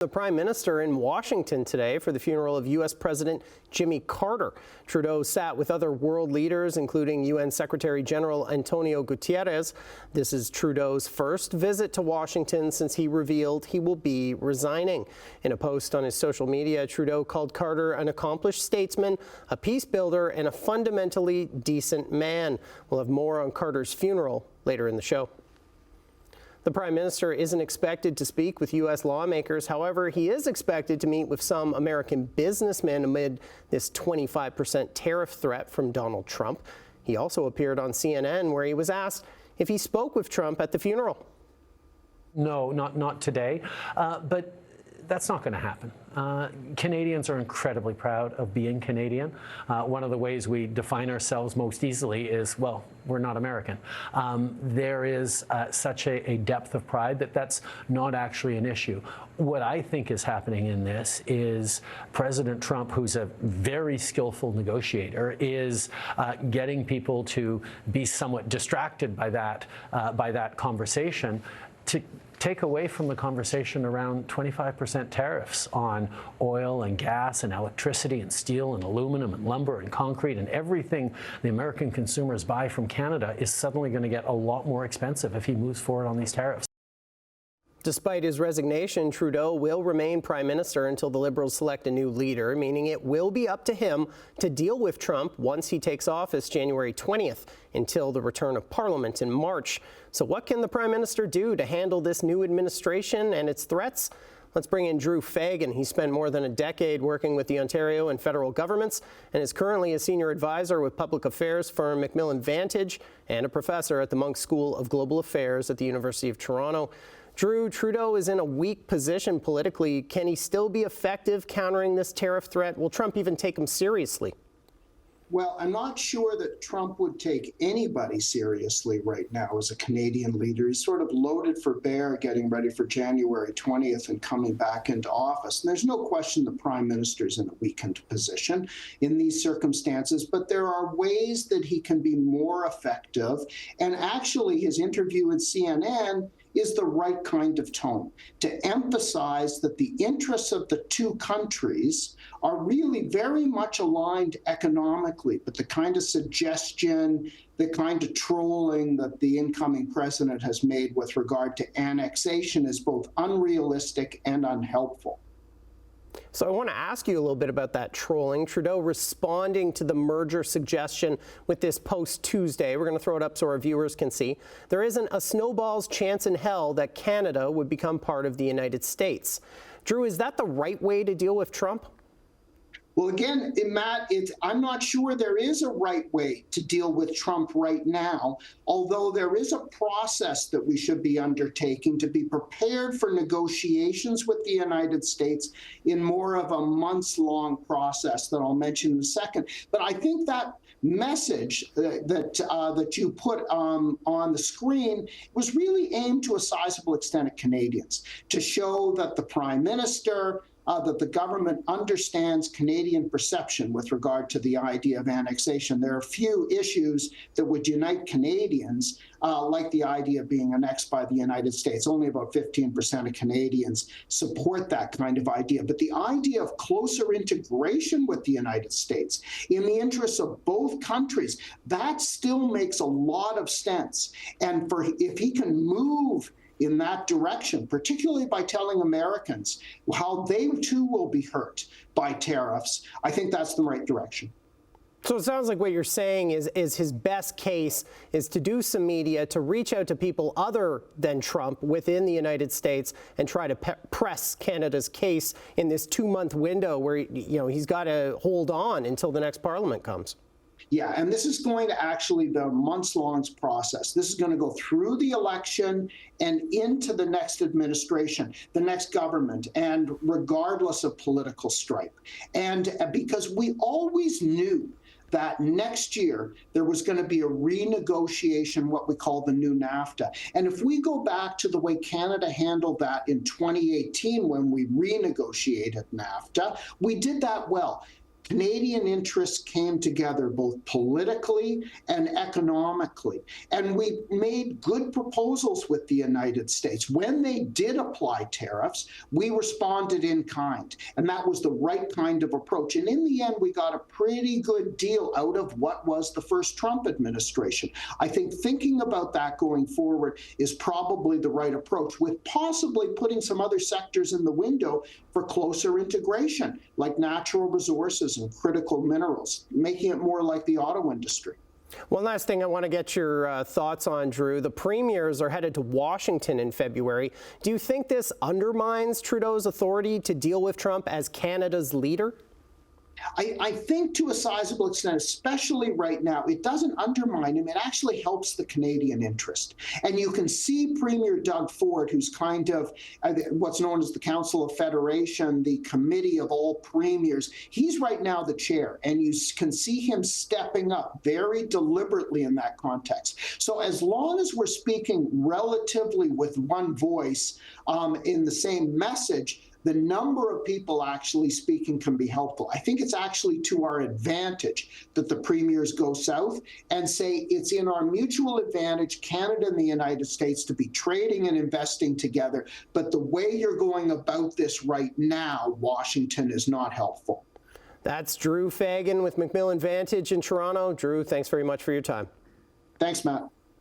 The Prime Minister in Washington today for the funeral of U.S. President Jimmy Carter. Trudeau sat with other world leaders, including UN Secretary-General Antonio Guterres. This is Trudeau's first visit to Washington since he revealed he will be resigning. In a post on his social media, Trudeau called Carter an accomplished statesman, a peace builder, and a fundamentally decent man. We'll have more on Carter's funeral later in the show. The Prime Minister isn't expected to speak with U.S. lawmakers. However, he is expected to meet with some American businessmen amid this 25% tariff threat from Donald Trump. He also appeared on CNN, where he was asked if he spoke with Trump at the funeral. No, not today, but that's not going to happen. Canadians are incredibly proud of being Canadian. One of the ways we define ourselves most easily is, well, we're not American. There is such a depth of pride that's not actually an issue. What I think is happening in this is President Trump, who's a very skillful negotiator, is getting people to be somewhat distracted by that conversation, to take away from the conversation around 25% tariffs on oil and gas and electricity and steel and aluminum and lumber and concrete, and everything the American consumers buy from Canada is suddenly going to get a lot more expensive if he moves forward on these tariffs. Despite his resignation, Trudeau will remain Prime Minister until the Liberals select a new leader, meaning it will be up to him to deal with Trump once he takes office January 20th until the return of Parliament in March. So what can the Prime Minister do to handle this new administration and its threats? Let's bring in Drew Fagan. He spent more than a decade working with the Ontario and federal governments and is currently a senior advisor with public affairs firm Mcmillan Vantage and a professor at the Munk School of Global Affairs at the University of Toronto. Drew, Trudeau is in a weak position politically. Can he still be effective countering this tariff threat? Will Trump even take him seriously? Well, I'm not sure that Trump would take anybody seriously right now as a Canadian leader. He's sort of loaded for bear, getting ready for January 20th and coming back into office. And there's no question the Prime Minister's in a weakened position in these circumstances, but there are ways that he can be more effective. And actually, his interview with CNN is the right kind of tone to emphasize that the interests of the two countries are really very much aligned economically, but the kind of suggestion, the kind of trolling that the incoming president has made with regard to annexation is both unrealistic and unhelpful. So I want to ask you a little bit about that trolling. Trudeau responding to the merger suggestion with this post Tuesday. We're going to throw it up so our viewers can see. There isn't a snowball's chance in hell that Canada would become part of the United States. Drew, is that the right way to deal with Trump? Well, again, Matt, I'm not sure there is a right way to deal with Trump right now, although there is a process that we should be undertaking to be prepared for negotiations with the United States in more of a months-long process that I'll mention in a second. But I think that message that you put on the screen was really aimed to a sizable extent at Canadians, to show that the Prime Minister, that the government understands Canadian perception with regard to the idea of annexation. There are few issues that would unite Canadians, like the idea of being annexed by the United States. Only about 15% of Canadians support that kind of idea. But the idea of closer integration with the United States in the interests of both countries, that still makes a lot of sense. And if he can move in that direction, particularly by telling Americans how they too will be hurt by tariffs, I think that's the right direction. So it sounds like what you're saying is his best case is to do some media, to reach out to people other than Trump within the United States and try to press Canada's case in this 2-month window where he's got to hold on until the next Parliament comes. Yeah, and this is going to actually be a months-long process. This is going to go through the election and into the next administration, the next government, and regardless of political stripe. And because we always knew that next year there was going to be a renegotiation, what we call the new NAFTA. And if we go back to the way Canada handled that in 2018 when we renegotiated NAFTA, we did that well. Canadian interests came together both politically and economically. And we made good proposals with the United States. When they did apply tariffs, we responded in kind. And that was the right kind of approach. And in the end, we got a pretty good deal out of what was the first Trump administration. I think thinking about that going forward is probably the right approach, with possibly putting some other sectors in the window for closer integration, like natural resources and critical minerals, making it more like the auto industry. One last thing I want to get your thoughts on, Drew. The premiers are headed to Washington in February. Do you think this undermines Trudeau's authority to deal with Trump as Canada's leader? I think to a sizable extent, especially right now, it doesn't undermine him. It actually helps the Canadian interest. And you can see Premier Doug Ford, who's kind of what's known as the Council of Federation, the committee of all premiers. He's right now the chair, and you can see him stepping up very deliberately in that context. So as long as we're speaking relatively with one voice in the same message, the number of people actually speaking can be helpful. I think it's actually to our advantage that the premiers go south and say it's in our mutual advantage, Canada and the United States, to be trading and investing together. But the way you're going about this right now, Washington, is not helpful. That's Drew Fagan with Mcmillan Vantage in Toronto. Drew, thanks very much for your time. Thanks, Matt.